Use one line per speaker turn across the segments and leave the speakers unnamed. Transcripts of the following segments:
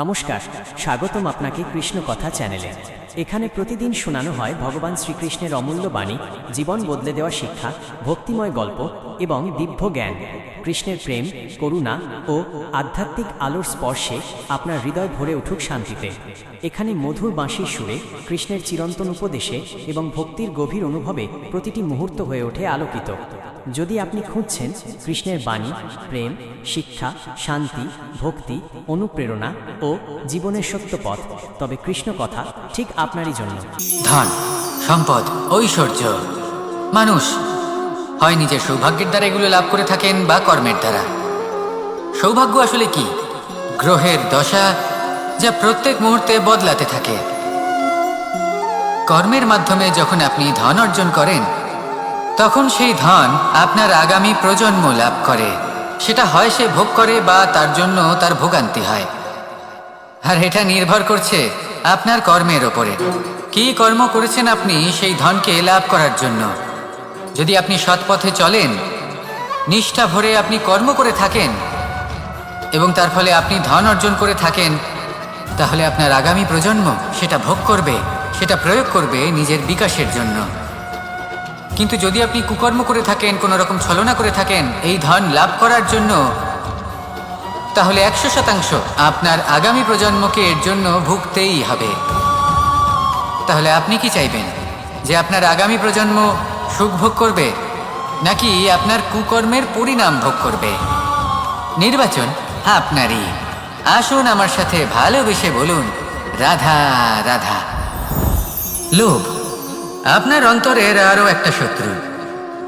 নমস্কার, স্বাগতম আপনাকে কৃষ্ণ কথা চ্যানেলে। এখানে প্রতিদিন শোনানো হয় ভগবান শ্রীকৃষ্ণের অমূল্য বাণী, জীবন বদলে দেওয়া শিক্ষা, ভক্তিময় গল্প এবং দিব্য জ্ঞান। কৃষ্ণের প্রেম, করুণা ও আধ্যাত্মিক আলোর স্পর্শে আপনার হৃদয় ভরে উঠুক শান্তিতে। এখানে মধুর বাঁশির সুরে, কৃষ্ণের চিরন্তন উপদেশে এবং ভক্তির গভীর অনুভবে প্রতিটি মুহূর্ত হয়ে ওঠে আলোকিত। যদি আপনি খুঁজছেন কৃষ্ণের বাণী, প্রেম, শিক্ষা, শান্তি, ভক্তি, অনুপ্রেরণা ও জীবনের সত্য পথ, তবে কৃষ্ণ কথা ঠিক আপনারই জন্য।
ধন, সম্পদ, ঐশ্বর্য, মানুষ হয় নিজের সৌভাগ্যের দ্বারা এগুলো লাভ করে থাকেন বা কর্মের দ্বারা। সৌভাগ্য আসলে কি? গ্রহের দশা যা প্রত্যেক মুহূর্তে বদলাতে থাকে। কর্মের মাধ্যমে যখন আপনি ধন অর্জন করেন, তখন সেই ধন আপনার আগামী প্রজন্ম লাভ করে। সেটা হয় সে ভোগ করে বা তার জন্য তার ভোগান্তি হয়। আর এটা নির্ভর করছে আপনার কর্মের ওপরে। কী কর্ম করেছেন আপনি সেই ধনকে লাভ করার জন্য। যদি আপনি সৎ পথে চলেন, নিষ্ঠা ভরে আপনি কর্ম করে থাকেন এবং তার ফলে আপনি ধন অর্জন করে থাকেন, তাহলে আপনার আগামী প্রজন্ম সেটা ভোগ করবে, সেটা প্রয়োগ করবে নিজের বিকাশের জন্য। কিন্তু যদি আপনি কুকর্ম করে থাকেন, কোনো রকম ছলনা করে থাকেন এই ধন লাভ করার জন্য, তাহলে 100% আপনার আগামী প্রজন্মকে এর জন্য ভুগতেই হবে। তাহলে আপনি কি চাইবেন? যে আপনার আগামী প্রজন্ম সুখ ভোগ করবে, নাকি আপনার কুকর্মের পরিণাম ভোগ করবে? নির্বাচন আপনারই। আসুন আমার সাথে ভালোবেসে বলুন, রাধা রাধা। লোভ আপনার অন্তরের আরও একটা শত্রু।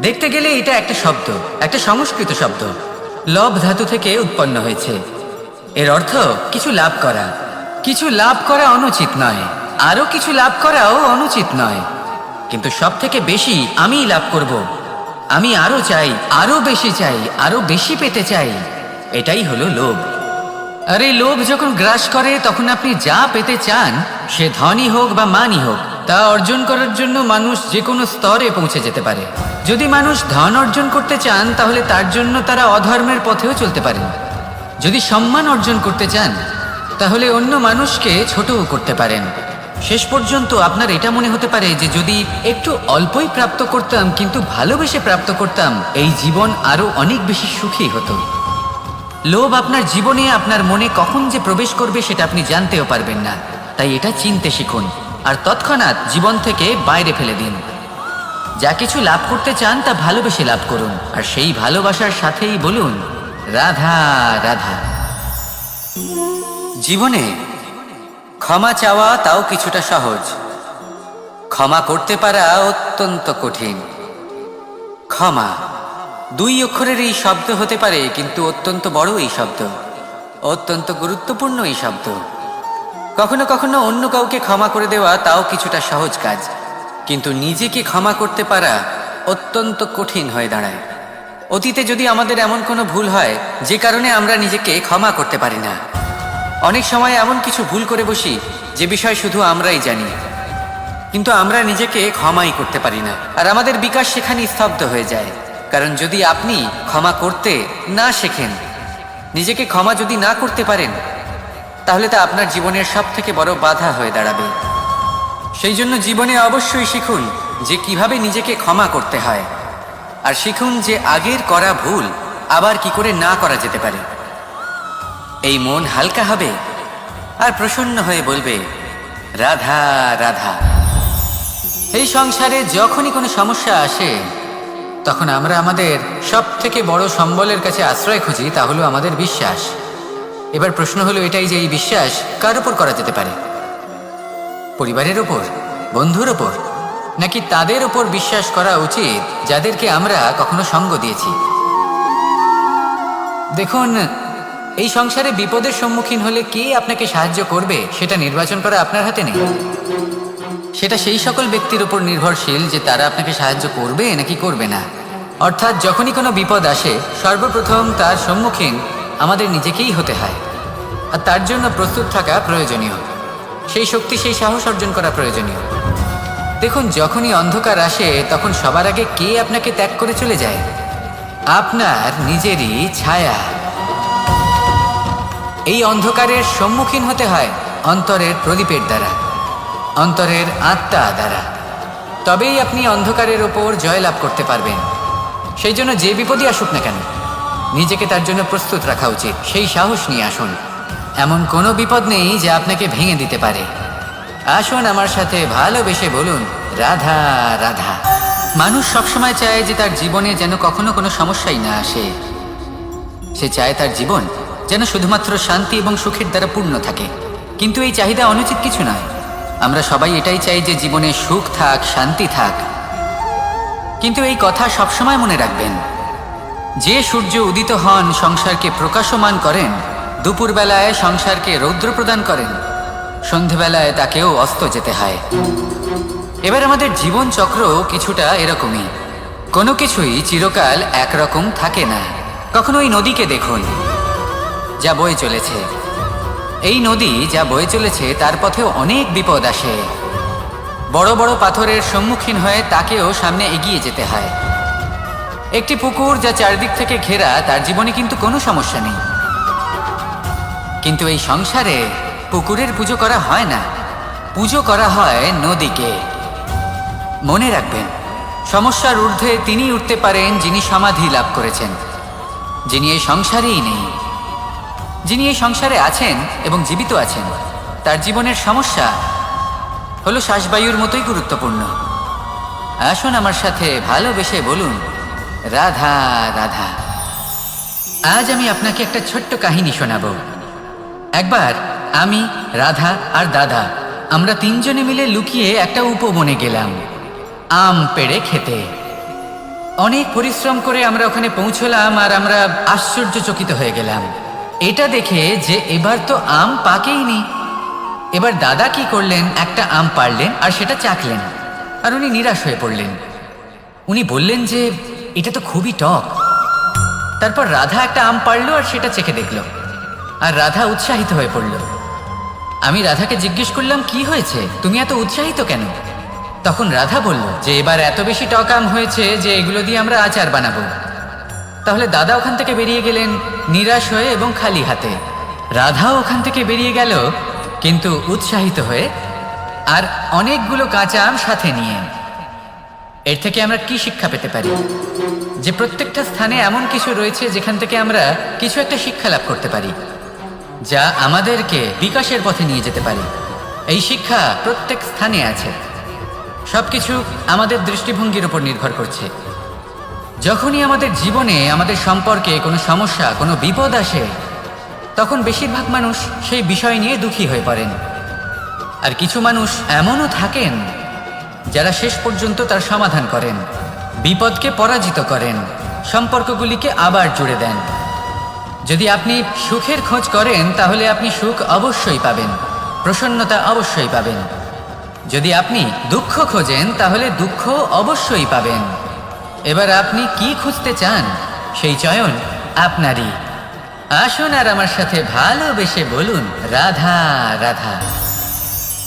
দেখতে গেলে এটা একটা শব্দ, একটা সংস্কৃত শব্দ। লব ধাতু থেকে উৎপন্ন হয়েছে। এর অর্থ কিছু লাভ করা। কিছু লাভ করা অনুচিত নয়, আরও কিছু লাভ করাও অনুচিত নয়, কিন্তু সব থেকে বেশি আমি লাভ করব। আমি আরও চাই, আরও বেশি চাই, আরও বেশি পেতে চাই। এটাই হলো লোভ। আর এই লোভ যখন গ্রাস করে, তখন আপনি যা পেতে চান, সে ধনই হোক বা মানই হোক, তা অর্জন করার জন্য মানুষ যে কোনো স্তরে পৌঁছে যেতে পারে। যদি মানুষ ধন অর্জন করতে চান, তাহলে তার জন্য তারা অধর্মের পথেও চলতে পারেন। যদি সম্মান অর্জন করতে চান, তাহলে অন্য মানুষকে ছোটও করতে পারেন। শেষ পর্যন্ত আপনার এটা মনে হতে পারে যে যদি একটু অল্পই প্রাপ্ত করতাম, কিন্তু ভালোবেসে প্রাপ্ত করতাম, এই জীবন আরও অনেক বেশি সুখী হতো। লোভ আপনার জীবনে, আপনার মনে কখন যে প্রবেশ করবে সেটা আপনি জানতেও পারবেন না। তাই এটা চিনতে শিখুন আর তৎক্ষণাৎ জীবন থেকে বাইরে ফেলে দিন। যা কিছু লাভ করতে চান তা ভালোবেসে লাভ করুন, আর সেই ভালোবাসার সাথেই বলুন, রাধা রাধা। জীবনে ক্ষমা চাওয়া তাও কিছুটা সহজ, ক্ষমা করতে পারা অত্যন্ত কঠিন। ক্ষমা 2 অক্ষরের এই শব্দ হতে পারে, কিন্তু অত্যন্ত বড় এই শব্দ, অত্যন্ত গুরুত্বপূর্ণ এই শব্দ। কখনো কখনো অন্য কাউকে ক্ষমা করে দেওয়া তাও কিছুটা সহজ কাজ, কিন্তু নিজেকে ক্ষমা করতে পারা অত্যন্ত কঠিন হয়ে দাঁড়ায়। অতীতে যদি আমাদের এমন কোনো ভুল হয় যে কারণে আমরা নিজেকে ক্ষমা করতে পারি না, অনেক সময় এমন কিছু ভুল করে বসি যে বিষয় শুধু আমরাই জানি, কিন্তু আমরা নিজেকে ক্ষমাই করতে পারি না। আর আমাদের বিকাশ সেখানেই স্তব্ধ হয়ে যায়। কারণ যদি আপনি ক্ষমা করতে না শেখেন, নিজেকে ক্ষমা যদি না করতে পারেন, তাহলে তা আপনার জীবনের সব থেকে বড় বাধা হয়ে দাঁড়াবে। সেই জন্য জীবনে অবশ্যই শিখুন যে কিভাবে নিজেকে ক্ষমা করতে হয়, আর শিখুন যে আগের করা ভুল আবার কি করে না করা যেতে পারে। এই মন হালকা হবে আর প্রসন্ন হয়ে বলবে, রাধা রাধা। এই সংসারে যখনই কোনো সমস্যা আসে, তখন আমরা আমাদের সব থেকে বড় সম্বলের কাছে আশ্রয় খুঁজি, তা হলো আমাদের বিশ্বাস। এবার প্রশ্ন হলো এটাই যে এই বিশ্বাস কার উপর করা যেতে পারে? পরিবারের ওপর, বন্ধুর ওপর, নাকি তাদের ওপর বিশ্বাস করা উচিত যাদেরকে আমরা কখনো সঙ্গ দিয়েছি? দেখুন, এই সংসারে বিপদের সম্মুখীন হলে কে আপনাকে সাহায্য করবে সেটা নির্বাচন করা আপনার হাতে নেই। সেটা সেই সকল ব্যক্তির উপর নির্ভরশীল যে তারা আপনাকে সাহায্য করবে নাকি করবে না। অর্থাৎ যখনই কোনো বিপদ আসে, সর্বপ্রথম তার সম্মুখীন আমাদের নিজেকেই হতে হয়, আর তার জন্য প্রস্তুত থাকা প্রয়োজনীয়। সেই শক্তি, সেই সাহস অর্জন করা প্রয়োজনীয়। দেখুন, যখনই অন্ধকার আসে, তখন সবার আগে কে আপনাকে ত্যাগ করে চলে যায়? আপনার নিজেরই ছায়া। এই অন্ধকারের সম্মুখীন হতে হয় অন্তরের প্রদীপের দ্বারা, অন্তরের আত্মা দ্বারা। তবেই আপনি অন্ধকারের ওপর জয়লাভ করতে পারবেন। সেই জন্য যে বিপদই আসুক না কেন, নিজেকে তার জন্য প্রস্তুত রাখা উচিত। সেই সাহস নিয়ে আসুন। এমন কোনো বিপদ নেই যে আপনাকে ভেঙে দিতে পারে। আসুন আমার সাথে ভালোবেসে বলুন, রাধা রাধা। মানুষ সবসময় চায় যে তার জীবনে যেন কখনো কোনো সমস্যাই না আসে। সে চায় তার জীবন যেন শুধুমাত্র শান্তি এবং সুখের দ্বারা পূর্ণ থাকে। কিন্তু এই চাহিদা অনুচিত কিছু নয়। আমরা সবাই এটাই চাই যে জীবনে সুখ থাক, শান্তি থাক। কিন্তু এই কথা সবসময় মনে রাখবেন, যে সূর্য উদিত হন সংসারকে প্রকাশমান করেন, দুপুরবেলায় সংসারকে রৌদ্র প্রদান করেন, সন্ধেবেলায় তাকেও অস্ত যেতে হয়। এবার আমাদের জীবন চক্র কিছুটা এরকমই। কোনো কিছুই চিরকাল একরকম থাকে না। কখনো এই নদীকে দেখুন, যা বয়ে চলেছে। এই নদী যা বয়ে চলেছে তার পথেও অনেক বিপদ আসে। বড় বড় পাথরের সম্মুখীন হয়ে তাকেও সামনে এগিয়ে যেতে হয়। একটি পুকুর যা চারদিক থেকে ঘেরা, তার জীবনে কিন্তু কোনো সমস্যা নেই। কিন্তু এই সংসারে পুকুরের পুজো করা হয় না, পুজো করা হয় নদীকে। মনে রাখবেন, সমস্যার ঊর্ধ্বে তিনি উঠতে পারেন যিনি সমাধি লাভ করেছেন, যিনি এই সংসারেই নেই। যিনি এই সংসারে আছেন এবং জীবিত আছেন, তার জীবনের সমস্যা হলো শ্বাসবায়ুর মতোই গুরুত্বপূর্ণ। আসুন আমার সাথে ভালোবেসে বলুন, রাধা রাধা। আজ আমি আপনাকে একটা ছোট্ট কাহিনী শোনাবো। একবার আমি, রাধা আর দাদা, আমরা তিনজনে মিলে লুকিয়ে একটা উপবনে গেলাম আম পেড়ে খেতে। অনেক পরিশ্রম করে আমরা ওখানে পৌঁছলাম আর আমরা আশ্চর্যচকিত হয়ে গেলাম এটা দেখে যে এবার তো আম পাকেইনি। এবার দাদা কি করলেন, একটা আম পাড়লেন আর সেটা চাখলেন, আর উনি নিরাশ হয়ে পড়লেন। উনি বললেন যে এটা তো খুবই টক। তারপর রাধা একটা আম পাড়লো আর সেটা চেখে দেখল, আর রাধা উৎসাহিত হয়ে পড়ল। আমি রাধাকে জিজ্ঞেস করলাম, কি হয়েছে, তুমি এত উৎসাহিত কেন? তখন রাধা বলল যে এবার এত বেশি টক আম হয়েছে যে এগুলো দিয়ে আমরা আচার বানাবো। তাহলে দাদা ওখান থেকে বেরিয়ে গেলেন নিরাশ হয়ে এবং খালি হাতে। রাধাও ওখান থেকে বেরিয়ে গেল কিন্তু উৎসাহিত হয়ে, আর অনেকগুলো কাঁচা আম সাথে নিয়ে। এর থেকে আমরা কি শিক্ষা পেতে পারি? যে প্রত্যেকটা স্থানে এমন কিছু রয়েছে যেখান থেকে আমরা কিছু একটা শিক্ষা লাভ করতে পারি, যা আমাদেরকে বিকাশের পথে নিয়ে যেতে পারে। এই শিক্ষা প্রত্যেক স্থানে আছে। সবকিছু আমাদের দৃষ্টিভঙ্গির উপর নির্ভর করছে। যখনই আমাদের জীবনে, আমাদের সম্পর্কে কোনো সমস্যা, কোনো বিপদ আসে, তখন বেশিরভাগ মানুষ সেই বিষয় নিয়ে দুঃখী হয়ে পড়েন। আর কিছু মানুষ এমনও থাকেন যারা শেষ পর্যন্ত তার সমাধান করেন, বিপদকে পরাজিত করেন, সম্পর্কগুলিকে আবার জুড়ে দেন। যদি আপনি সুখের খোঁজ করেন তাহলে আপনি সুখ অবশ্যই পাবেন, প্রসন্নতা অবশ্যই পাবেন। যদি আপনি দুঃখ খোঁজেন তাহলে দুঃখ অবশ্যই পাবেন। এবার আপনি কি খুঁজতে চান, সেই চয়ন আপনারই। আসুন আর আমার সাথে ভালোবেসে বলুন, রাধা রাধা।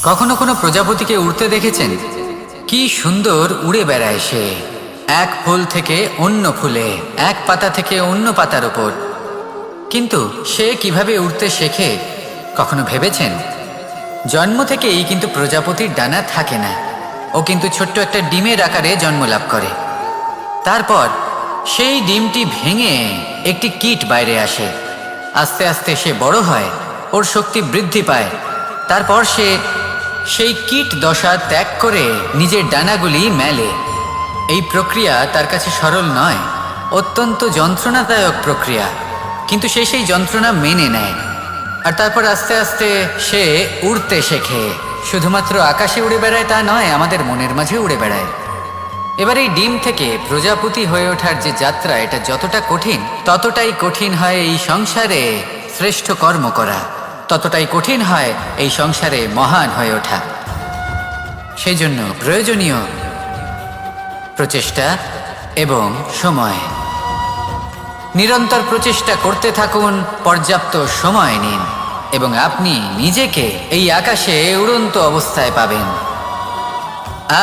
কখনো কোনো প্রজাপতিকে উড়তে দেখেছেন? কি সুন্দর উড়ে বেড়ায় সে, এক ফুল থেকে অন্য ফুলে, এক পাতা থেকে অন্য পাতার ওপর। কিন্তু সে কিভাবে উড়তে শেখে কখনো ভেবেছেন? জন্ম থেকেই কিন্তু প্রজাপতির ডানা থাকে না। ও কিন্তু ছোট্ট একটা ডিমের আকারে জন্ম লাভ করে। তারপর সেই ডিমটি ভেঙে একটি কীট বাইরে আসে। আস্তে আস্তে সে বড় হয়, ওর শক্তি বৃদ্ধি পায়। তারপর সে সেই কীট দশা ত্যাগ করে নিজের ডানাগুলি মেলে। এই প্রক্রিয়া তার কাছে সরল নয়, অত্যন্ত যন্ত্রণাদায়ক প্রক্রিয়া, কিন্তু সে সেই যন্ত্রণা মেনে নেয়। আর তারপর আস্তে আস্তে সে উড়তে শেখে। শুধুমাত্র আকাশে উড়ে বেড়ায় তা নয়, আমাদের মনের মাঝে উড়ে বেড়ায়। এবার এই ডিম থেকে প্রজাপতি হয়ে ওঠার যে যাত্রা, এটা যতটা কঠিন, ততটাই কঠিন হয় এই সংসারে শ্রেষ্ঠ কর্ম করা, ততটাই কঠিন হয় এই সংসারে মহান হয়ে ওঠা। সেই জন্য প্রয়োজনীয় প্রচেষ্টা এবং সময়। নিরন্তর প্রচেষ্টা করতে থাকুন, পর্যাপ্ত সময় নিন, এবং আপনি নিজেকে এই আকাশে উড়ন্ত অবস্থায় পাবেন।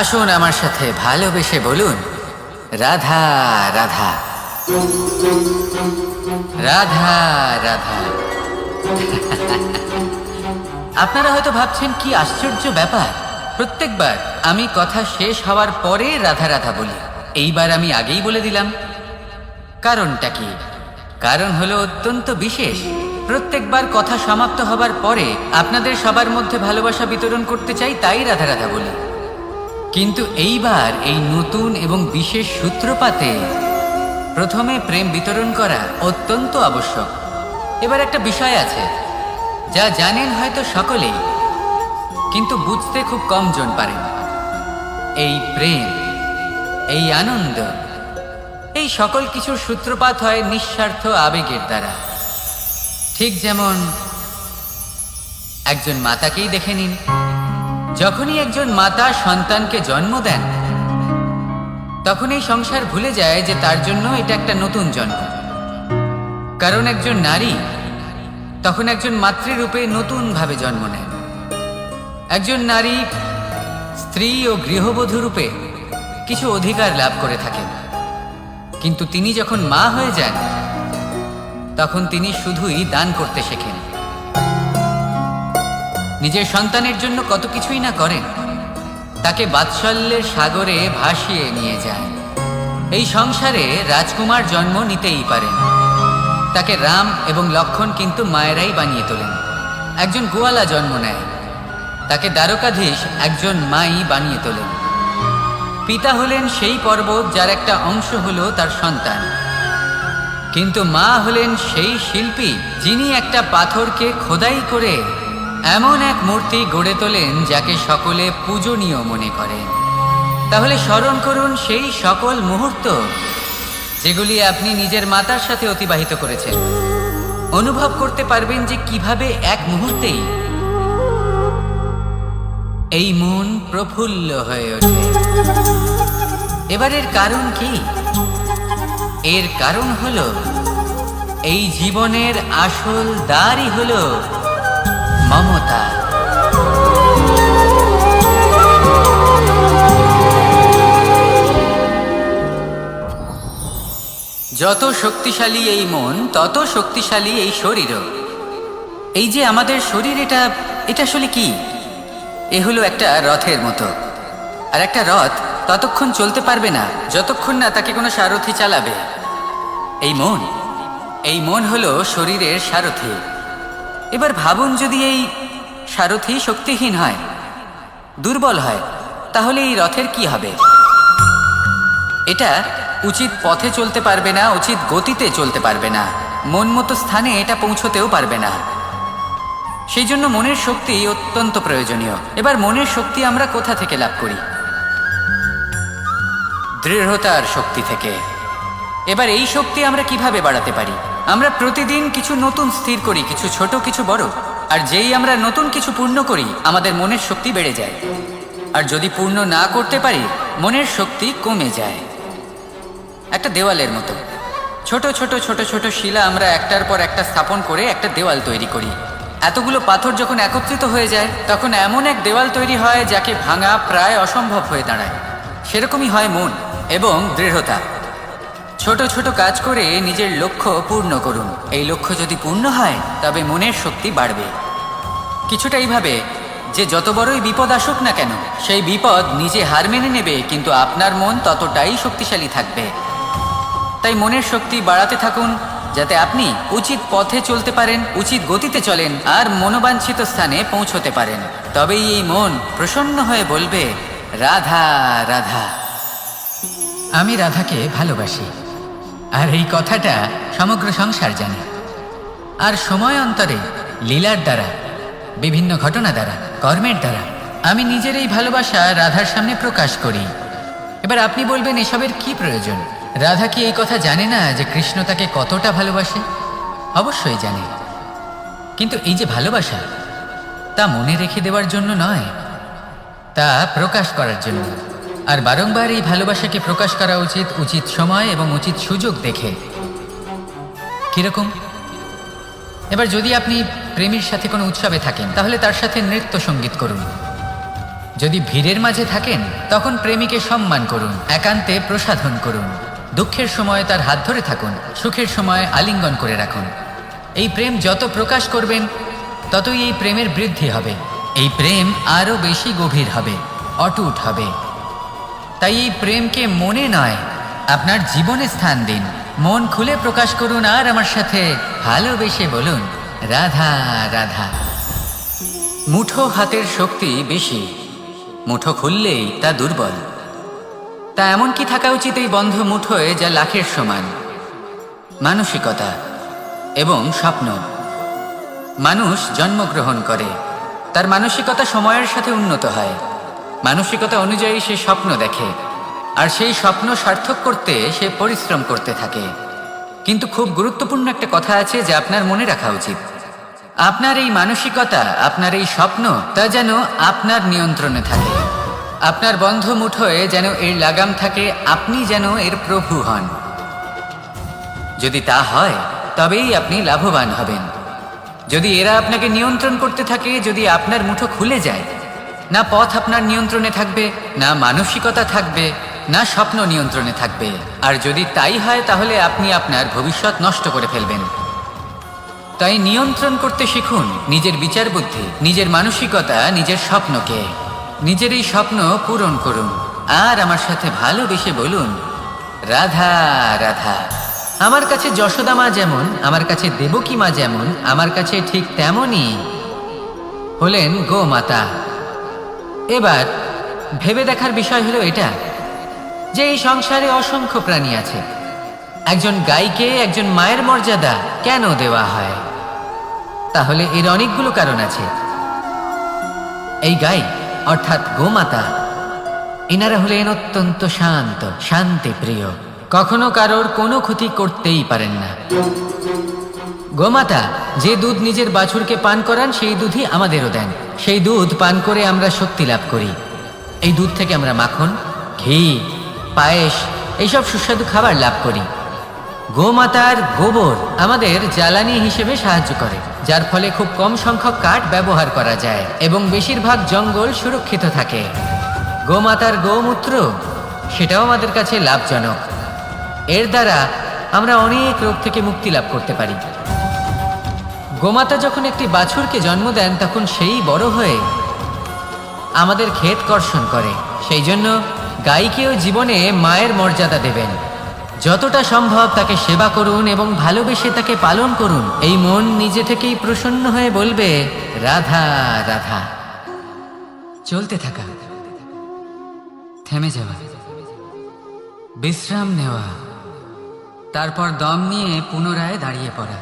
আসুন আমার সাথে ভালোবেসে বলুন, রাধা রাধা, রাধা রাধা। আপনারা হয়তো ভাবছেন কি আশ্চর্য ব্যাপার, প্রত্যেকবার আমি কথা শেষ হওয়ার পরে রাধা রাধা বলি। এইবার আমি আগেই বলে দিলাম। কারণটা কি? কারণ হলো অত্যন্ত বিশেষ। প্রত্যেকবার কথা সমাপ্ত হবার পরে আপনাদের সবার মধ্যে ভালোবাসা বিতরণ করতে চাই, তাই রাধা রাধা বলি। কিন্তু এইবার এই নতুন এবং বিশেষ সূত্রপাতে প্রথমে প্রেম বিতরণ করা অত্যন্ত আবশ্যক। এবার একটা বিষয় আছে যা জানেন হয়তো সকলেই, কিন্তু বুঝতে খুব কম জন পারেন। এই প্রেম, এই আনন্দ, এই সকল কিছুর সূত্রপাত হয় নিঃস্বার্থ আবেগের দ্বারা। ঠিক যেমন একজন মাতাকেই দেখে নিন। যখনই একজন মাতা সন্তানকে জন্ম দেন, তখন এই সংসার ভুলে যায় যে তার জন্য এটা একটা নতুন জন্ম। কারণ একজন নারী তখন একজন মাতৃরূপে নতুনভাবে জন্ম নেন। একজন নারী স্ত্রী ও গৃহবধূ রূপে কিছু অধিকার লাভ করে থাকেন, কিন্তু তিনি যখন মা হয়ে যান তখন তিনি শুধুই দান করতে শেখেন। নিজের সন্তানের জন্য কত কিছুই না করেন, তাকে বাৎসল্যের সাগরে ভাসিয়ে নিয়ে যায়। এই সংসারে রাজকুমার জন্ম নিতেই পারেন, তাকে রাম এবং লক্ষ্মণ কিন্তু মায়েরাই বানিয়ে তোলেন। একজন গোয়ালা জন্ম নেয়, তাকে দ্বারকাধীশ একজন মাই বানিয়ে তোলেন। পিতা হলেন সেই পর্বত যার একটা অংশ হলো তার সন্তান, কিন্তু মা হলেন সেই শিল্পী যিনি একটা পাথরকে খোদাই করে এমন এক মূর্তি গড়ে তোলেন যাকে সকলে পূজনীয় মনে করেন। তাহলে স্মরণ করুন সেই সকল মুহূর্ত যেগুলি আপনি নিজের মাতার সাথে অতিবাহিত করেছেন। অনুভব করতে পারবেন যে কিভাবে এক মুহূর্তেই এই মন প্রফুল্ল হয়ে ওঠে। এবারের কারণ কি? এর কারণ হলো এই জীবনের আসল দ্বারই হলো মমতা। যত শক্তিশালী এই মন, তত শক্তিশালী এই শরীরও। এই যে আমাদের শরীর, এটা আসলে কি? এ হলো একটা রথের মতো। আর একটা রথ ততক্ষণ চলতে পারবে না যতক্ষণ না তাকে কোনো সারথি চালাবে। এই মন হলো শরীরের সারথি। এবার ভাবুন, যদি এই সারথি শক্তিহীন হয়, দুর্বল হয়, তাহলে এই রথের কি হবে? এটা উচিত পথে চলতে পারবে না, উচিত গতিতে চলতে পারবে না, মন মতো স্থানে এটা পৌঁছতেও পারবে না। সেই জন্য মনের শক্তি অত্যন্ত প্রয়োজনীয়। এবার মনের শক্তি আমরা কোথা থেকে লাভ করি? দৃঢ়তার শক্তি থেকে। এবার এই শক্তি আমরা কিভাবে বাড়াতে পারি? আমরা প্রতিদিন কিছু নতুন স্থির করি, কিছু ছোট কিছু বড়। আর যেই আমরা নতুন কিছু পূর্ণ করি, আমাদের মনের শক্তি বেড়ে যায়। আর যদি পূর্ণ না করতে পারি, মনের শক্তি কমে যায়। একটা দেওয়ালের মতো ছোট ছোট ছোট ছোট শিলা আমরা একটার পর একটা স্থাপন করে একটা দেওয়াল তৈরি করি। এতগুলো পাথর যখন একত্রিত হয়ে যায়, তখন এমন এক দেওয়াল তৈরি হয় যাকে ভাঙা প্রায় অসম্ভব হয়ে দাঁড়ায়। সেরকমই হয় মন এবং দৃঢ়তা। ছোট ছোট কাজ করে নিজের লক্ষ্য পূর্ণ করুন। এই লক্ষ্য যদি পূর্ণ হয়, তবে মনের শক্তি বাড়বে। কিছুটা এইভাবে যে যত বড়ই বিপদ আসুক না কেন, সেই বিপদ নিজে হার মেনে নেবে, কিন্তু আপনার মন ততটাই শক্তিশালী থাকবে। তাই মনের শক্তি বাড়াতে থাকুন, যাতে আপনি উচিত পথে চলতে পারেন, উচিত গতিতে চলেন আর মনোবাঞ্ছিত স্থানে পৌঁছতে পারেন। তবেই এই মন প্রসন্ন হয়ে বলবে, রাধা রাধা। আমি রাধাকে ভালোবাসি, আর এই কথাটা সমগ্র সংসার জানে। আর সময় অন্তরে লীলার দ্বারা, বিভিন্ন ঘটনা দ্বারা, কর্মের দ্বারা আমি নিজের এই ভালোবাসা রাধার সামনে প্রকাশ করি। এবার আপনি বলবেন, এসবের কি প্রয়োজন? রাধা কি এই কথা জানে না যে কৃষ্ণ তাকে কতটা ভালোবাসে? অবশ্যই জানে, কিন্তু এই যে ভালোবাসা, তা মনে রেখে দেওয়ার জন্য নয়, তা প্রকাশ করার জন্য। আর বারংবার এই ভালোবাসাকে প্রকাশ করা উচিত, উচিত সময় এবং উচিত সুযোগ দেখে। কিরকম? এবার যদি আপনি প্রেমীর সাথে কোনো উৎসবে থাকেন, তাহলে তার সাথে নৃত্য সঙ্গীত করুন। যদি ভিড়ের মাঝে থাকেন, তখন প্রেমিকে সম্মান করুন, একান্তে প্রসাধন করুন। দুঃখের সময় তার হাত ধরে থাকুন, সুখের সময় আলিঙ্গন করে রাখুন। এই প্রেম যত প্রকাশ করবেন ততই এই প্রেমের বৃদ্ধি হবে। এই প্রেম আরো বেশি গভীর হবে, অটুট হবে। তাই এই প্রেমকে মনে নয়, আপনার জীবনে স্থান দিন। মন খুলে প্রকাশ করুন আর আমার সাথে ভালোবেসে বলুন, রাধা রাধা। মুঠো হাতের শক্তি বেশি, মুঠো খুললেই তা দুর্বল। তা এমন কি থাকা উচিত এই বন্ধ মুঠোয় যা লাখের সমান? মানসিকতা এবং স্বপ্ন। মানুষ জন্মগ্রহণ করে, তার মানসিকতা সময়ের সাথে উন্নত হয়। মানসিকতা অনুযায়ী সে স্বপ্ন দেখে, আর সেই স্বপ্ন সার্থক করতে সে পরিশ্রম করতে থাকে। কিন্তু খুব গুরুত্বপূর্ণ একটা কথা আছে যা আপনার মনে রাখা উচিত। আপনার এই মানসিকতা, আপনার এই স্বপ্ন, তা যেন আপনার নিয়ন্ত্রণে থাকে। আপনার বন্ধ মুঠোয় যেন এর লাগাম থাকে, আপনি যেন এর প্রভু হন। যদি তা হয় তবেই আপনি লাভবান হবেন। যদি এরা আপনাকে নিয়ন্ত্রণ করতে থাকে, যদি আপনার মুঠো খুলে যায়, না পথ আপনার নিয়ন্ত্রণে থাকবে, না মানসিকতা থাকবে, না স্বপ্ন নিয়ন্ত্রণে থাকবে। আর যদি তাই হয় তাহলে আপনি আপনার ভবিষ্যৎ নষ্ট করে ফেলবেন। তাই নিয়ন্ত্রণ করতে শিখুন নিজের বিচার বুদ্ধি, নিজের মানসিকতা, নিজের স্বপ্নকে। নিজের এই স্বপ্ন পূরণ করুন আর আমার সাথে ভালোবেসে বলুন, রাধা রাধা। আমার কাছে যশোদা মা যেমন, আমার কাছে দেবকী মা যেমন, আমার কাছে ঠিক তেমনই হলেন গোমাতা। এবার ভেবে দেখার বিষয় হলো এটা যে এই সংসারে অসংখ্য প্রাণী আছে। একজন গাইকে একজন মায়ের মর্যাদা কেন দেওয়া হয়? তাহলে এর অনেকগুলো কারণ আছে। এই গাই অর্থাৎ গোমাতা, এনারা হলেন অত্যন্ত শান্ত, শান্তিপ্রিয়, কখনো কারোর কোনো ক্ষতি করতেই পারেন না। গোমাতা যে দুধ নিজের বাছুরকে পান করান সেই দুধই আমাদেরও দেন। সেই দুধ পান করে আমরা শক্তি লাভ করি। এই দুধ থেকে আমরা মাখন, ঘি, পায়েস, এইসব সুস্বাদু খাবার লাভ করি। গোমাতার গোবর আমাদের জ্বালানি হিসেবে সাহায্য করে, যার ফলে খুব কম সংখ্যক কাঠ ব্যবহার করা যায় এবং বেশিরভাগ জঙ্গল সুরক্ষিত থাকে। গোমাতার গোমূত্র, সেটাও আমাদের কাছে লাভজনক। এর দ্বারা আমরা অনেক রোগ থেকে মুক্তি লাভ করতে পারি। গোমাতা যখন একটি বাছুরকে জন্ম দেন তখন সেই বড় হয়ে আমাদের ক্ষেত কর্ষণ করে। সেই জন্য গাইকেও জীবনে মায়ের মর্যাদা দেবেন। যতটা সম্ভব তাকে সেবা করুন এবং ভালোবেসে তাকে পালন করুন। এই মন নিজে থেকেই প্রসন্ন হয়ে বলবে, রাধা রাধা। চলতে থাকা, থেমে যাওয়া, বিশ্রাম নেওয়া, তারপর দম নিয়ে পুনরায় দাঁড়িয়ে পড়া,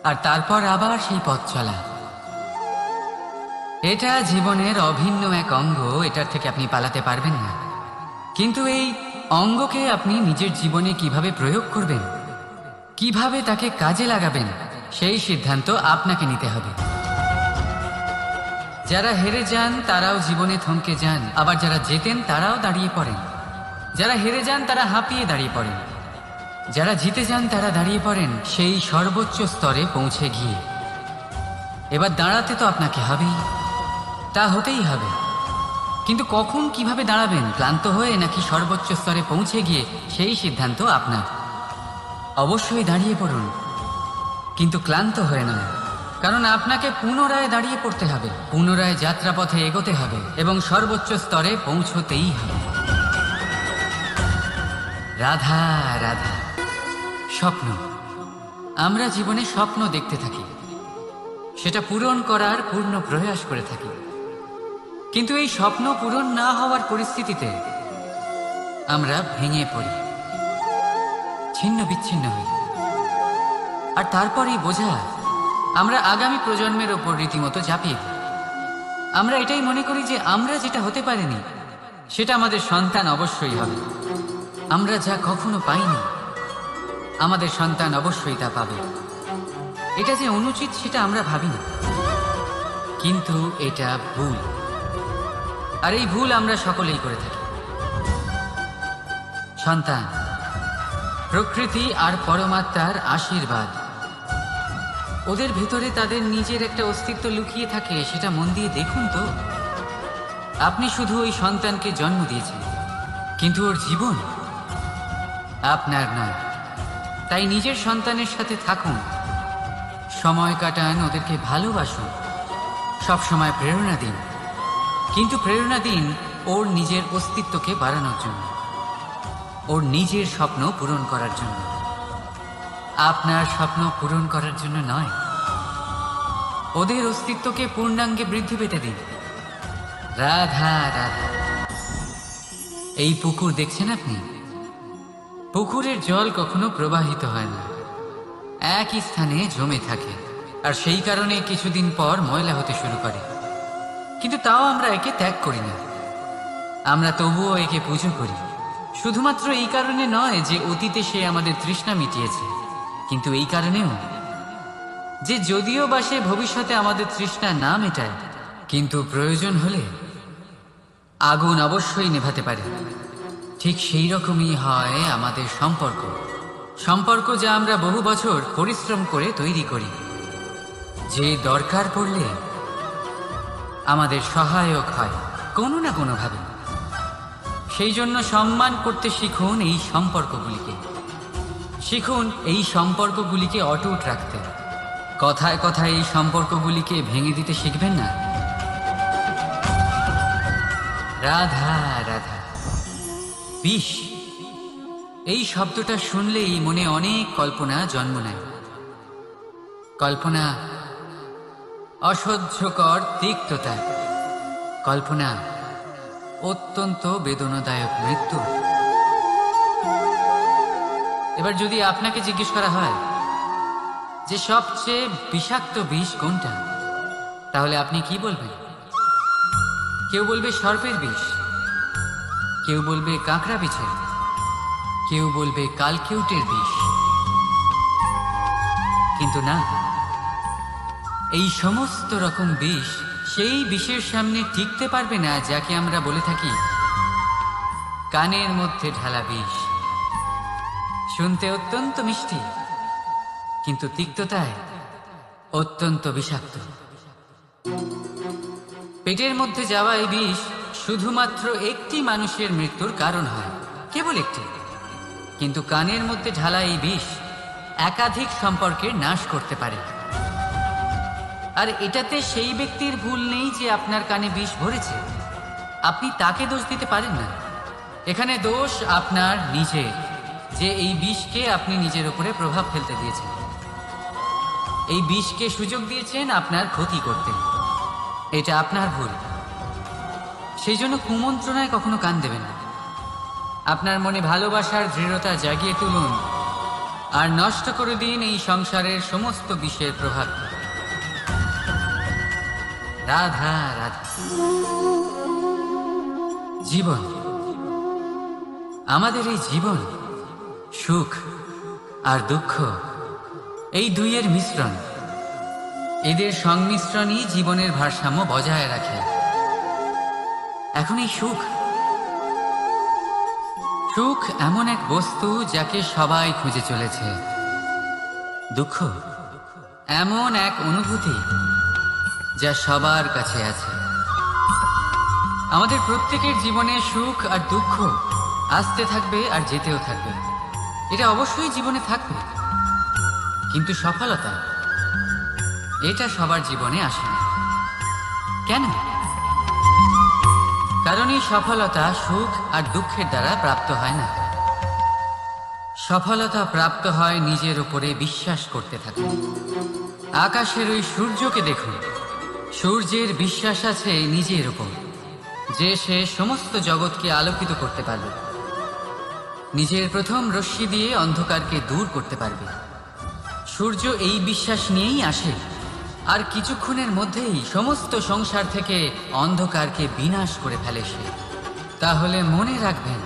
আর তারপর আবার সেই পথ চলা। এটা জীবনের অভিন্ন এক অঙ্গ, এটার থেকে আপনি পালাতে পারবেন না। কিন্তু এই অঙ্গকে আপনি নিজের জীবনে কিভাবে প্রয়োগ করবেন, কিভাবে তাকে কাজে লাগাবেন, সেই সিদ্ধান্ত আপনাকে নিতে হবে। যারা হেরে যান তারাও জীবনে থমকে যান, আবার যারা জেতেন তারাও দাঁড়িয়ে পড়েন। যারা হেরে যান তারা হাঁপিয়ে দাঁড়িয়ে পড়েন, যারা জিতে যান তারা দাঁড়িয়ে পড়েন সেই সর্বোচ্চ স্তরে পৌঁছে গিয়ে। এবার দাঁড়াতে তো আপনাকে হবেই, তা হতেই হবে। কিন্তু কখন, কিভাবে দাঁড়াবেন, ক্লান্ত হয়ে নাকি সর্বোচ্চ স্তরে পৌঁছে গিয়ে, সেই সিদ্ধান্ত আপনার। অবশ্যই দাঁড়িয়ে পড়ুন, কিন্তু ক্লান্ত হয়ে নয়, কারণ আপনাকে পুনরায় দাঁড়িয়ে পড়তে হবে, পুনরায় যাত্রাপথে এগোতে হবে এবং সর্বোচ্চ স্তরে পৌঁছতেই হবে। রাধা রাধা। স্বপ্ন, আমরা জীবনে স্বপ্ন দেখতে থাকি, সেটা পূরণ করার পূর্ণ প্রয়াস করে থাকি। কিন্তু এই স্বপ্ন পূরণ না হওয়ার পরিস্থিতিতে আমরা ভেঙে পড়ি, ছিন্ন বিচ্ছিন্ন হই। আর তারপরেই বোঝা আমরা আগামী প্রজন্মের ওপর রীতিমতো ঝাঁপিয়ে দিই। আমরা এটাই মনে করি যে আমরা যেটা হতে পারিনি সেটা আমাদের সন্তান অবশ্যই হবে। আমরা যা কখনো পাইনি আমাদের সন্তান অবশ্যই তা পাবে। এটা যে অনুচিত সেটা আমরা ভাবি না, কিন্তু এটা ভুল। আর এই ভুল আমরা সকলেই করে থাকি। সন্তান প্রকৃতি আর পরমাত্মার আশীর্বাদ। ওদের ভেতরে তাদের নিজের একটা অস্তিত্ব লুকিয়ে থাকে, সেটা মন দিয়ে দেখুন তো। আপনি শুধু ওই সন্তানকে জন্ম দিয়েছেন, কিন্তু ওর জীবন আপনার নয়। তাই নিজের সন্তানের সাথে থাকুন, সময় কাটান, ওদেরকে ভালোবাসুন, সব সময় প্রেরণা দিন, কিন্তু প্রেরণা দিন ওর নিজের অস্তিত্বকে বাড়ানোর জন্য, ওর নিজের স্বপ্ন পূরণ করার জন্য, আপনার স্বপ্ন পূরণ করার জন্য নয়। ওদের অস্তিত্বকে পূর্ণাঙ্গে বৃদ্ধি পেতে দিন। রাধা রাধা। এই পুকুর দেখছেন আপনি? পুকুরের জল কখনো প্রবাহিত হয় না, একই স্থানে জমে থাকে, আর সেই কারণে কিছুদিন পর ময়লা হতে শুরু করে। কিন্তু তাও আমরা একে ত্যাগ করি না, আমরা তবুও একে পুজো করি। শুধুমাত্র এই কারণে নয় যে অতীতে সে আমাদের তৃষ্ণা মিটিয়েছে, কিন্তু এই কারণেও যে যদিও বা সে ভবিষ্যতে আমাদের তৃষ্ণা না মেটায়, কিন্তু প্রয়োজন হলে আগুন অবশ্যই নেভাতে পারে। ঠিক সেই রকমই হয় আমাদের সম্পর্ক, সম্পর্ক যা আমরা বহু বছর পরিশ্রম করে তৈরি করি, যে দরকার পড়লে আমাদের সহায়ক হয় কোনো না কোনোভাবে। সেই জন্য সম্মান করতে শিখুন এই সম্পর্কগুলিকে, শিখুন এই সম্পর্কগুলিকে অটুট রাখতে। কথায় কথায় এই সম্পর্কগুলিকে ভেঙে দিতে শিখবেন না। রাধা রাধা। বিষ, এই শব্দটা শুনলেই মনে অনেক কল্পনা জন্ম নেয়। কল্পনা অসহ্যকর তিক্ততা, কল্পনা অত্যন্ত বেদনাদায়ক মৃত্যু। এবার যদি আপনাকে জিজ্ঞেস করা হয় যে সবচেয়ে বিষাক্ত বিষ কোনটা, তাহলে আপনি কি বলবেন? কেউ বলবে সর্পের বিষ, কেউ বলবে কাঁকড়া বিছের, কেউ বলবে কালকেউটের বিষ। কিন্তু না, এই সমস্ত রকম বিষ সেই বিষের সামনে টিকতে পারবে না যাকে আমরা বলে থাকি কানের মধ্যে ঢালা বিষ। শুনতে অত্যন্ত মিষ্টি, কিন্তু তিক্ততায় অত্যন্ত বিষাক্ত। পেটের মধ্যে যাওয়া এই বিষ শুধুমাত্র একটি মানুষের মৃত্যুর কারণ হয়, কেবল একটি। কিন্তু কানের মধ্যে ঢালা এই বিষ একাধিক সম্পর্কের নাশ করতে পারে। আর এটাতে সেই ব্যক্তির ভুল নেই যে আপনার কানে বিষ ভরেছে, আপনি তাকে দোষ দিতে পারেন না। এখানে দোষ আপনার নিজের, যে এই বিষকে আপনি নিজের উপরে প্রভাব ফেলতে দিয়েছেন, এই বিষকে সুযোগ দিয়েছেন আপনার ক্ষতি করতে। এটা আপনার ভুল। সেই জন্য কুমন্ত্রণায় কখনো কান দেবেন না। আপনার মনে ভালোবাসার দৃঢ়তা জাগিয়ে তুলুন আর নষ্ট করে দিন এই সংসারের সমস্ত বিষের প্রভাব। রাধা রাধা। জীবন, আমাদের এই জীবন সুখ আর দুঃখ, এই দুইয়ের মিশ্রণ। এদের সংমিশ্রণই জীবনের ভারসাম্য বজায় রাখে। এখন এই সুখ, সুখ এমন এক বস্তু যাকে সবাই খুঁজে চলেছে। দুঃখ এমন এক অনুভূতি যা সবার কাছে আছে। আমাদের প্রত্যেকের জীবনে সুখ আর দুঃখ আসতে থাকবে আর যেতেও থাকবে, এটা অবশ্যই জীবনে থাকবে। কিন্তু সফলতা, এটা সবার জীবনে আসে না। কেন? কারণ এই সফলতা সুখ আর দুঃখের দ্বারা প্রাপ্ত হয় না। সফলতা প্রাপ্ত হয় নিজের উপরে বিশ্বাস করতে থাকে। আকাশের ওই সূর্যকে দেখুন, সূর্যের বিশ্বাস আছে নিজের উপর যে সে সমস্ত জগৎকে আলোকিত করতে পারবে, নিজের প্রথম রশ্মি দিয়ে অন্ধকারকে দূর করতে পারবে। সূর্য এই বিশ্বাস নিয়েই আসে, আর কিছুক্ষণের মধ্যেই সমস্ত সংসার থেকে অন্ধকারকে বিনাশ করে ফেলে সে। তাহলে মনে রাখবেন,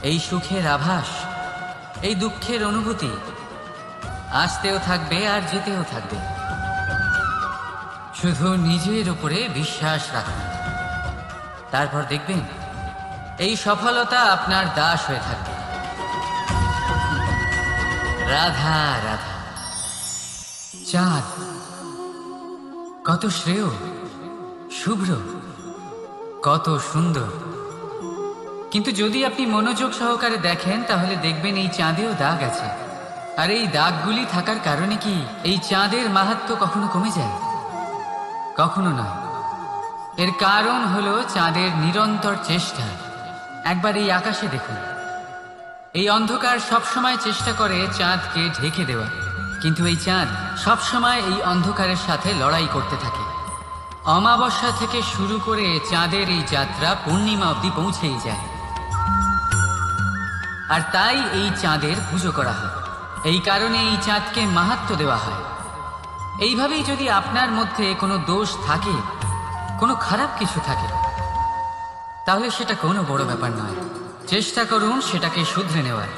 এই সুখের আভাস, এই দুঃখের অনুভূতি আসতেও থাকবে আর যেতেও থাকবে। শুধু নিজের উপরে বিশ্বাস রাখুন, তারপর দেখবেন এই সফলতা আপনার দাস হয়ে থাকবে। রাধা রাধা। চাঁদ কত শ্রেয়, শুভ্র, কত সুন্দর, কিন্তু যদি আপনি মনোযোগ সহকারে দেখেন তাহলে দেখবেন এই চাঁদেও দাগ আছে। আর এই দাগগুলি থাকার কারণে কি এই চাঁদের মাহাত্ম্য কখনো কমে যায়? কখনো নয়। এর কারণ হলো চাঁদের নিরন্তর চেষ্টা। একবার এই আকাশে দেখুন, এই অন্ধকার সবসময় চেষ্টা করে চাঁদকে ঢেকে দেওয়া, কিন্তু এই চাঁদ সবসময় এই অন্ধকারের সাথে লড়াই করতে থাকে। অমাবস্যা থেকে শুরু করে চাঁদের এই যাত্রা পূর্ণিমা অবধি পৌঁছেই যায়। আর তাই এই চাঁদের পুজো করা হয়, এই কারণে এই চাঁদকে মাহাত্ম্য দেওয়া হয়। এইভাবেই যদি আপনার মধ্যে কোনো দোষ থাকে, কোনো খারাপ কিছু থাকে, তাহলে সেটা কোনো বড় ব্যাপার নয়। চেষ্টা করুন সেটাকে শুধরে নেওয়ার,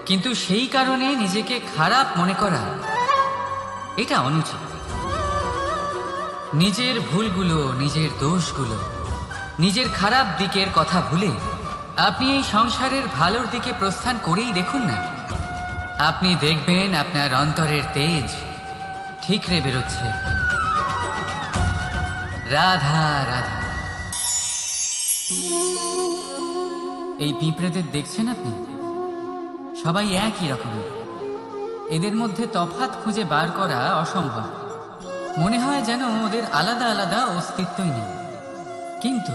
কিন্তু সেই কারণে নিজেকে খারাপ মনে করা এটা অনুচিত। নিজের ভুলগুলো, নিজের দোষগুলো, নিজের খারাপ দিকের কথা ভুলে আপনি এই সংসারের ভালোর দিকে প্রস্থান করেই দেখুন না। আপনি দেখবেন আপনার অন্তরের তেজ ঠিকরে বেরোচ্ছে। রাধা রাধা। এই পিঁপড়েদের দেখছেন আপনি? সবাই একই রকমের। এদের মধ্যে তফাৎ খুঁজে বার করা অসম্ভব। মনে হয় যেন ওদের আলাদা আলাদা অস্তিত্বই নেই। কিন্তু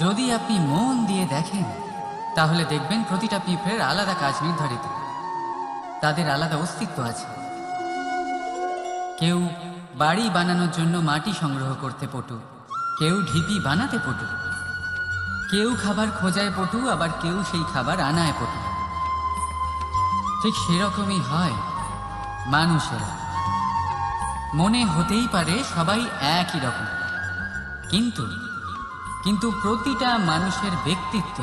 যদি আপনি মন দিয়ে দেখেন, তাহলে দেখবেন প্রতিটা পিঁপড়ের আলাদা কাজ নির্ধারিত, তাদের আলাদা অস্তিত্ব আছে। কেউ বাড়ি বানানোর জন্য মাটি সংগ্রহ করতে পটু, কেউ ঢিপি বানাতে পটু, কেউ খাবার খোঁজায় পটু, আবার কেউ সেই খাবার আনায় পটু। ঠিক সেরকমই হয় মানুষেরা। মনে হতেই পারে সবাই একই রকম, কিন্তু প্রতিটা মানুষের ব্যক্তিত্ব,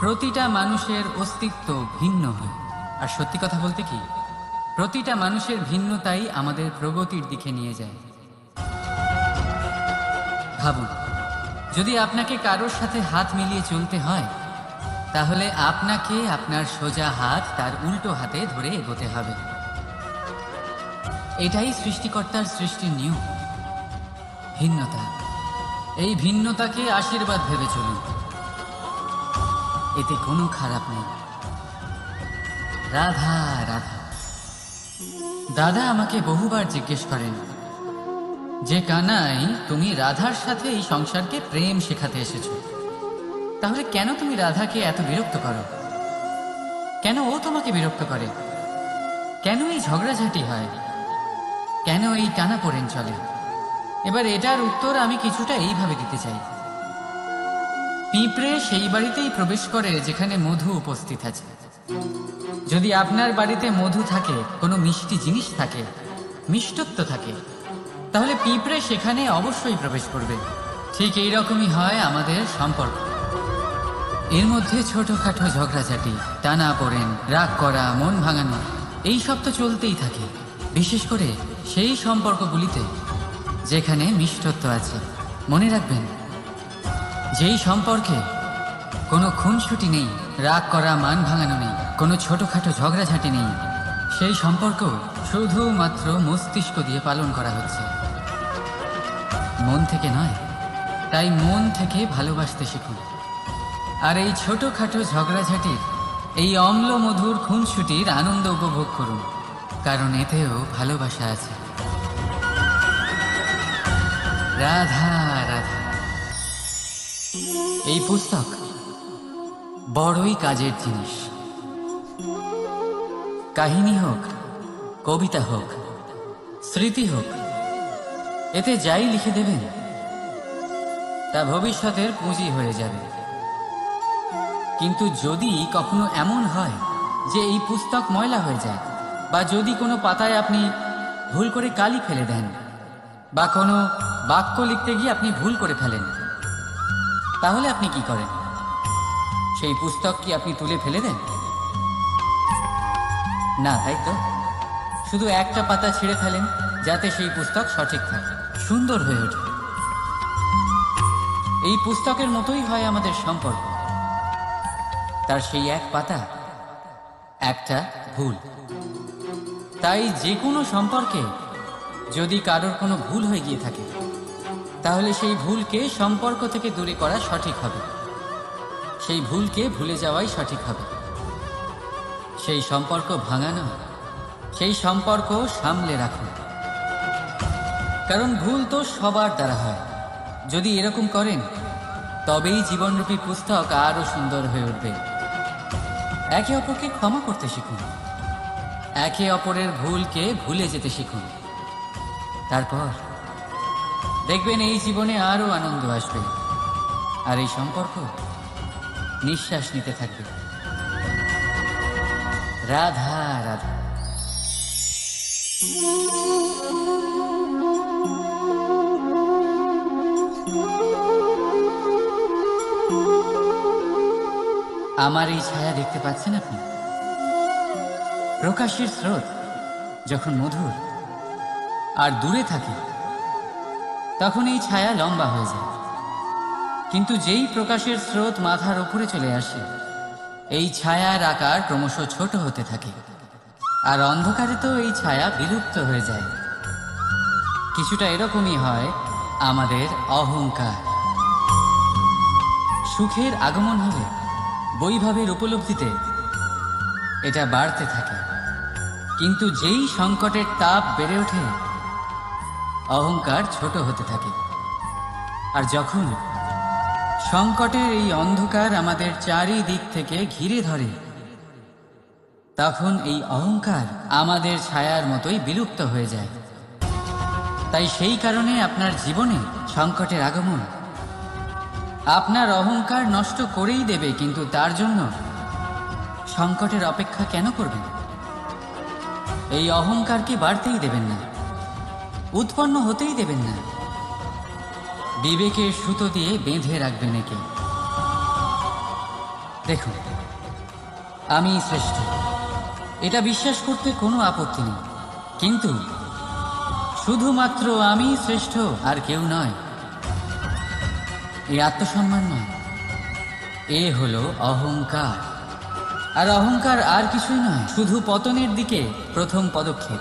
প্রতিটা মানুষের অস্তিত্ব ভিন্ন হয়। আর সত্যি কথা বলতে কি, প্রতিটা মানুষের ভিন্নতাই আমাদের প্রগতির দিকে নিয়ে যায়। ভাবুন, যদি আপনাকে কারোর সাথে হাত মিলিয়ে চলতে হয়, তাহলে আপনাকে আপনার সোজা হাত তার উল্টো হাতে ধরে এগোতে হবে। এটাই সৃষ্টিকর্তার সৃষ্টির নিয়ম। ভিন্নতা, এই ভিন্নতাকে আশীর্বাদ ভেবে চলুন, এতে কোনো খারাপ নেই। রাধা রাধা। দাদা আমাকে বহুবার জিজ্ঞেস করেন যে, কানাই, তুমি রাধার সাথে এই সংসারকে প্রেম শেখাতে এসেছো, তাহলে কেন তুমি রাধাকে এত বিরক্ত করো? কেন ও তোমাকে বিরক্ত করে? কেন এই ঝগড়াঝাটি হয়? কেন এই টানাপোড়েন চলে? এবার এটার উত্তর আমি কিছুটা এইভাবে দিতে চাই। পিঁপড়ে সেই বাড়িতেই প্রবেশ করে যেখানে মধু উপস্থিত আছে। যদি আপনার বাড়িতে মধু থাকে, কোনো মিষ্টি জিনিস থাকে, মিষ্টত্ব থাকে, তাহলে পিঁপড়ে সেখানে অবশ্যই প্রবেশ করবে। ঠিক এইরকমই হয় আমাদের সম্পর্ক। এর মধ্যে ছোটখাটো ঝগড়াঝাটি, টানাপোড়েন, রাগ করা, মন ভাঙানো, এই সব তো চলতেই থাকে, বিশেষ করে সেই সম্পর্কগুলিতে যেখানে মিষ্টত্ব আছে। মনে রাখবেন, যেই সম্পর্কে কোনো খুনসুটি নেই, রাগ করা, মান ভাঙানো নেই, কোনো ছোটখাটো ঝগড়াঝাটি নেই, সেই সম্পর্ক শুধুমাত্র মস্তিষ্ক দিয়ে পালন করা হচ্ছে, মন থেকে নয়। তাই মন থেকে ভালোবাসতে শিখুন। আর এই ছোটখাটো ঝগড়াঝাটির, এই অম্ল মধুর খুনসুটির আনন্দ উপভোগ করুন, কারণ এতেও ভালোবাসা আছে। রাধা রাধা। এই পুস্তক বড়ই কাজের জিনিস। কাহিনী হোক, কবিতা হোক, স্মৃতি হোক, এতে যাই লিখে দেবেন তা ভবিষ্যতের পুঁজি হয়ে যাবে। কিন্তু যদি কখনো এমন হয় যে এই পুস্তক ময়লা হয়ে যায়, বা যদি কোনো পাতায় আপনি ভুল করে কালি ফেলে দেন, বা কোনো বাক্য লিখতে গিয়ে আপনি ভুল করে ফেলেন, তাহলে আপনি কি করেন? সেই পুস্তক কি আপনি তুলে ফেলে দেন? না, তাই তো। শুধু একটা পাতা ছিঁড়ে ফেলেন, যাতে সেই পুস্তক সঠিক থাকে, সুন্দর হয়ে ওঠে। এই পুস্তকের মতোই হয় আমাদের সম্পর্ক। তার সেই এক পাতা, একটা ভুল। তাই যে কোনো সম্পর্কে যদি কারোর কোনো ভুল হয়ে গিয়ে থাকে, তাহলে সেই ভুলকে সম্পর্ক থেকে দূরে করা সঠিক হবে, সেই ভুলকে ভুলে যাওয়াই সঠিক হবে। সেই সম্পর্ক ভাঙানো, সেই সম্পর্ক সামলে রাখুন। কারণ ভুল তো সবার দ্বারা হয়। যদি এরকম করেন তবেই জীবনরূপী পুস্তক আরও সুন্দর হয়ে উঠবে। একে অপরকে ক্ষমা করতে শিখুন, একে অপরের ভুলকে ভুলে যেতে শিখুন। তারপর দেখবেন এই জীবনে আরও আনন্দ আসবে, আর এই সম্পর্ক নিঃশ্বাস নিতে থাকবে। রাধা রাধা। আমার এই ছায়া দেখতে পাচ্ছেন আপনি? প্রকাশের স্রোত যখন মধুর আর দূরে থাকে তখন এই ছায়া লম্বা হয়ে যায়, কিন্তু যেই প্রকাশের স্রোত মাথার উপরে চলে আসে এই ছায়ার আকার ক্রমশ ছোট হতে থাকে, আর অন্ধকারে তো এই ছায়া বিলুপ্ত হয়ে যায়। কিছুটা এরকমই হয় আমাদের অহংকার। সুখের আগমন হলে, বৈভবের উপলব্ধিতে এটা বাড়তে থাকে, কিন্তু যেই সংকটের তাপ বেড়ে ওঠে অহংকার ছোট হতে থাকে। আর যখন সংকটের এই অন্ধকার আমাদের চারিদিক থেকে ঘিরে ধরে তখন এই অহংকার আমাদের ছায়ার মতোই বিলুপ্ত হয়ে যায়। তাই সেই কারণে আপনার জীবনে সংকটের আগমন আপনার অহংকার নষ্ট করেই দেবে, কিন্তু তার জন্য সংকটের অপেক্ষা কেন করবেন? এই অহংকারকে বাড়তেই দেবেন না, উৎপন্ন হতেই দেবেন না। বিবেকের সুতো দিয়ে বেঁধে রাখবেন একে। দেখুন, আমি শ্রেষ্ঠ, এটা বিশ্বাস করতে কোনো আপত্তি নেই, কিন্তু শুধুমাত্র আমি শ্রেষ্ঠ আর কেউ নয়, এই আত্মসম্মান নয়, এ হলো অহংকার। আর অহংকার আর কিছুই নয়, শুধু পতনের দিকে প্রথম পদক্ষেপ।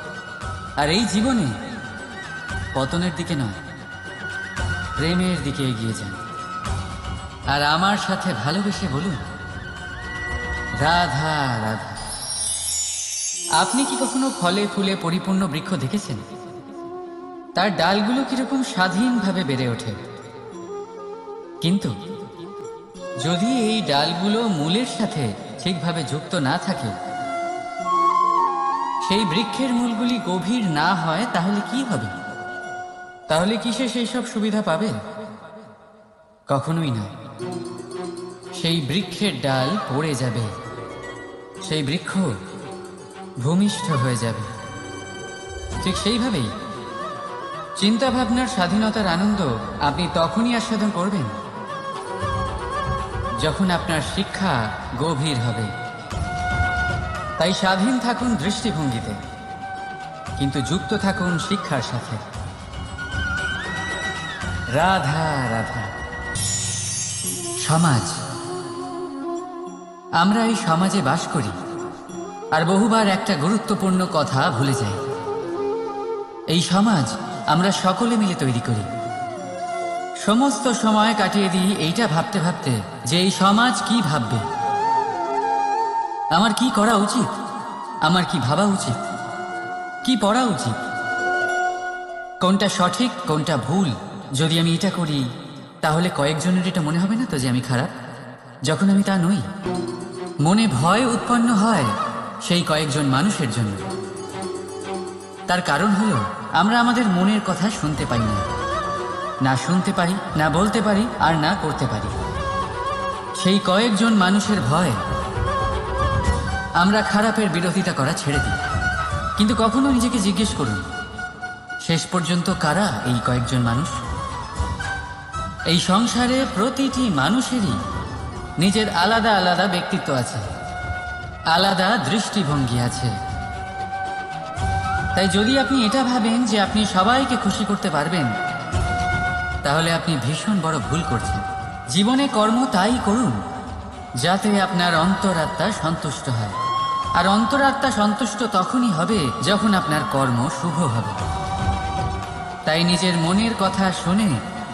আর এই জীবনে পতনের দিকে নয়, প্রেমের দিকে এগিয়ে যান। আর আমার সাথে ভালোবেসে বলুন, রাধা রাধা। আপনি কি কখনো ফলে ফুলে পরিপূর্ণ বৃক্ষ দেখেছেন? তার ডালগুলো কিরকম স্বাধীনভাবে বেড়ে ওঠে, কিন্তু যদি এই ডালগুলো মূলের সাথে ঠিকভাবে যুক্ত না থাকে, সেই বৃক্ষের মূলগুলি গভীর না হয়, তাহলে কি হবে? তাহলে কি সে সেই সব সুবিধা পাবে? কখনোই না। সেই বৃক্ষের ডাল পড়ে যাবে, সেই বৃক্ষ ভূমিষ্ঠ হয়ে যাবে। ঠিক সেইভাবেই চিন্তা ভাবনার স্বাধীনতার আনন্দ আপনি তখনই আস্বাদন করবেন যখন আপনার শিক্ষা গভীর হবে। তাই স্বাধীন থাকুন দৃষ্টিভঙ্গিতে, কিন্তু যুক্ত থাকুন শিক্ষার সাথে। রাধা রাধা। সমাজ, আমরা এই সমাজে বাস করি আর বহুবার একটা গুরুত্বপূর্ণ কথা ভুলে যাই। এই সমাজ আমরা সকলে মিলে তৈরি করি। সমস্ত সময় কাটিয়ে দিই এইটা ভাবতে ভাবতে যে এই সমাজ কি ভাববে, আমার কি করা উচিত, আমার কি ভাবা উচিত, কি পড়া উচিত, কোনটা সঠিক কোনটা ভুল। যদি আমি এটা করি তাহলে কয়েকজনের এটা মনে হবে না তো যে আমি খারাপ, যখন আমি তা নই। মনে ভয় উৎপন্ন হয় সেই কয়েকজন মানুষের জন্য। তার কারণ হলো আমরা আমাদের মনের কথা শুনতে পাই না, না শুনতে পারি, না বলতে পারি, আর না করতে পারি। সেই কয়েকজন মানুষের ভয় আমরা খারাপের বিরোধিতা করা ছেড়ে দিই। কিন্তু কখনো নিজেকে জিজ্ঞেস করুন, শেষ পর্যন্ত কারা এই কয়েকজন মানুষ? এই সংসারে প্রতিটি মানুষেরই নিজের আলাদা আলাদা ব্যক্তিত্ব আছে, আলাদা দৃষ্টিভঙ্গি আছে। তাই যদি আপনি এটা ভাবেন যে আপনি সবাইকে খুশি করতে পারবেন, তাহলে আপনি ভীষণ বড় ভুল করছেন। জীবনে কর্ম তাই করুন যাতে আপনার অন্তরাত্মা সন্তুষ্ট হয়, আর অন্তরাত্মা সন্তুষ্ট তখনই হবে যখন আপনার কর্ম শুভ হবে। তাই নিজের মনের কথা শুনে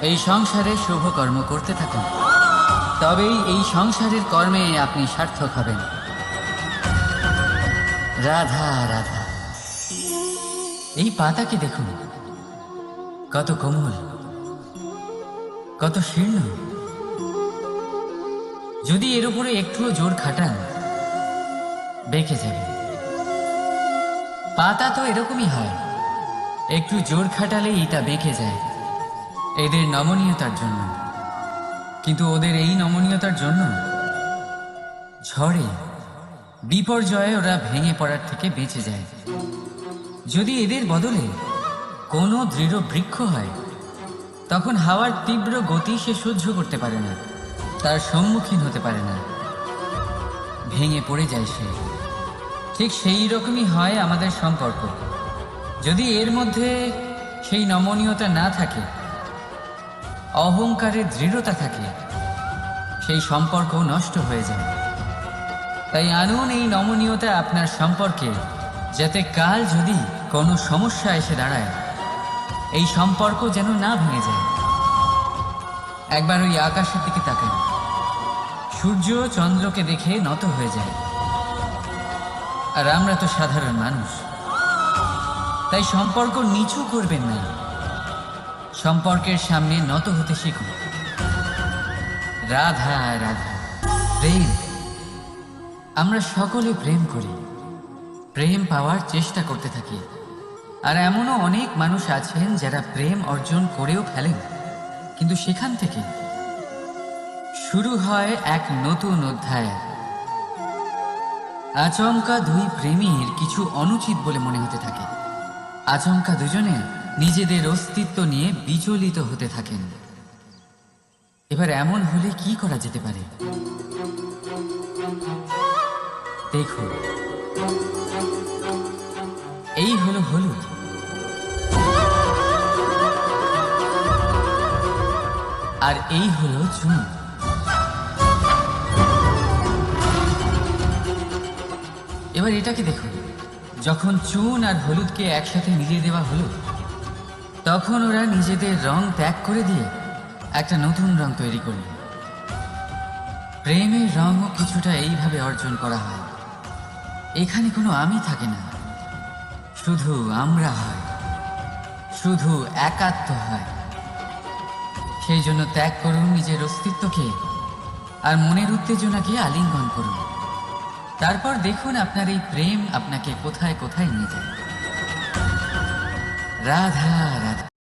এই সংসারে শুভ কর্ম করতে থাকুন, তবেই এই সংসারের কর্মে আপনি সার্থক হবেন। রাধা রাধা। এই পাতাকে দেখুন, কত কোমল, কত শীর্ণ। যদি এর উপরে একটুও জোর খাটান বেঁকে যাবে। পাতা তো এরকমই হয়, একটু জোর খাটালেই তা বেঁকে যায় এদের নমনীয়তার জন্য। কিন্তু ওদের এই নমনীয়তার জন্য ঝড়ে, বিপর্যয়ে ওরা ভেঙে পড়ার থেকে বেঁচে যায়। যদি এদের বদলে কোনো দৃঢ় বৃক্ষ হয়, তখন হাওয়ার তীব্র গতি সে সহ্য করতে পারে না, তার সম্মুখীন হতে পারে না, ভেঙে পড়ে যায় সে। ঠিক সেই রকমই হয় আমাদের সম্পর্ক। যদি এর মধ্যে সেই নমনীয়তা না থাকে, অহংকারের দৃঢ়তা থাকে, সেই সম্পর্ক নষ্ট হয়ে যায়। তাই আনুন এই নমনীয়তা আপনার সম্পর্কে, যাতে কাল যদি কোনো সমস্যা এসে দাঁড়ায়, এই সম্পর্ক যেন না ভেঙে যায়। একবার ওই আকাশের দিকে তাকান, সূর্য চন্দ্রকে দেখে নত হয়ে যায়। আর আমরা তো সাধারণ মানুষ, তাই সম্পর্ক নিচু করবেন না, সম্পর্কের সামনে নত হতে শিখুন। রাধা রাধা। প্রেম, আমরা সকলে প্রেম করি, প্রেম পাওয়ার চেষ্টা করতে থাকি। আর এমনও অনেক মানুষ আছেন যারা প্রেম অর্জন করেও ফেলেন, কিন্তু সেখান থেকে শুরু হয় এক নতুন অধ্যায়। আচমকা দুই প্রেমীর কিছু অনুচিত বলে মনে হতে থাকে। আচমকা দুজনে নিজেদের অস্তিত্ব নিয়ে বিচলিত হতে থাকেন। এবার এমন হলে কি করা যেতে পারে? দেখুন, এই হলো হলুদ, আর এই হলো চুন। এবার এটাকে দেখুন, যখন চুন আর হলুদকে একসাথে মিলিয়ে দেওয়া হলো, তখন ওরা নিজেদের রং ত্যাগ করে দিয়ে একটা নতুন রং তৈরি করল। প্রেমের রঙও কিছুটা এইভাবে অর্জন করা হয়। এখানে কোনো আমি থাকে না, শুধু আমরা হয়, শুধু একাত্ম হয়। সেই জন্য ত্যাগ করুন নিজের অস্তিত্বকে, আর মনের উত্তেজনাকে আলিঙ্গন করুন। তারপর দেখুন আপনার এই প্রেম আপনাকে কোথায় কোথায় নিয়ে যায়। রাধা রাধা।